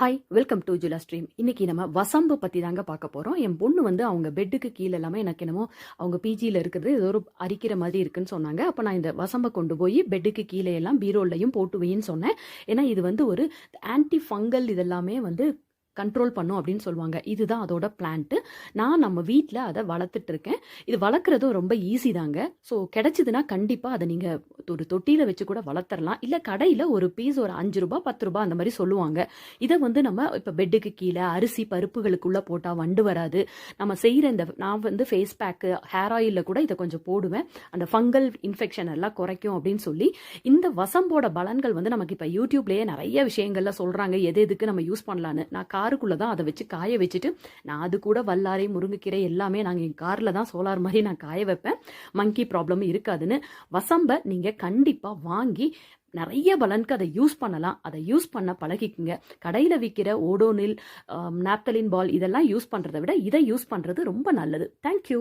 Hi, welcome to jula stream. இன்னைக்கு நம்ம வசம்பு பற்றி தாங்க பார்க்க போகிறோம். என் பொண்ணு வந்து அவங்க பெட்டுக்கு கீழே எல்லாமே எனக்கு என்னமோ அவங்க பிஜியில் இருக்கிறது ஏதோ ஒரு அரிக்கிற மாதிரி இருக்குன்னு சொன்னாங்க. அப்போ நான் இந்த வசம்பை கொண்டு போய் பெட்டுக்கு கீழே எல்லாம் பீரோல்லையும் போட்டு வையின்னு சொன்னேன். ஏன்னா இது வந்து ஒரு ஆன்டி ஃபங்கல் இதெல்லாமே வந்து கண்ட்ரோல் பண்ணும் அப்படின்னு சொல்லுவாங்க. இதுதான் அதோட பிளான்ட்டு. நான் நம்ம வீட்டில் அதை வளர்த்துட்டு இருக்கேன். இது வளர்க்குறதும் ரொம்ப ஈஸி தாங்க. ஸோ கிடைச்சிதுன்னா கண்டிப்பாக அதை நீங்கள் ஒரு தொட்டியில் வச்சு கூட வளர்த்துறலாம். இல்லை கடையில் ஒரு பீஸ் ஒரு ₹5 ₹10 அந்த மாதிரி சொல்லுவாங்க. இதை வந்து நம்ம இப்போ பெட்டுக்கு கீழே அரிசி பருப்புகளுக்குள்ளே போட்டால் வண்டு வராது. நம்ம செய்கிற நான் வந்து ஃபேஸ் பேக்கு ஹேர் ஆயிலில் கூட இதை கொஞ்சம் போடுவேன். அந்த ஃபங்கல் இன்ஃபெக்ஷன் எல்லாம் குறைக்கும் அப்படின்னு சொல்லி இந்த வசம்போட பலன்கள் வந்து நமக்கு இப்போ யூடியூப்லேயே நிறைய விஷயங்கள்ல சொல்கிறாங்க எது எதுக்கு நம்ம யூஸ் பண்ணலான்னு. நான் காருக்குள்ளே தான் அதை வச்சு காய வச்சுட்டு நான் அது கூட வல்லாரை முருங்கைக்கீரை எல்லாமே நாங்கள் என் காரில் தான் சோலார் மாதிரி நான் காய வைப்பேன். மங்கி ப்ராப்ளம் இருக்காதுன்னு. வசம்பை நீங்கள் கண்டிப்பாக வாங்கி நிறைய பலனுக்கு அதை யூஸ் பண்ணலாம். அதை யூஸ் பண்ண பழகிக்குங்க. கடையில் விற்கிற ஓடோனில், நாப்தலின் பால் இதெல்லாம் யூஸ் பண்ணுறதை விட இதை யூஸ் பண்ணுறது ரொம்ப நல்லது. தேங்க்யூ.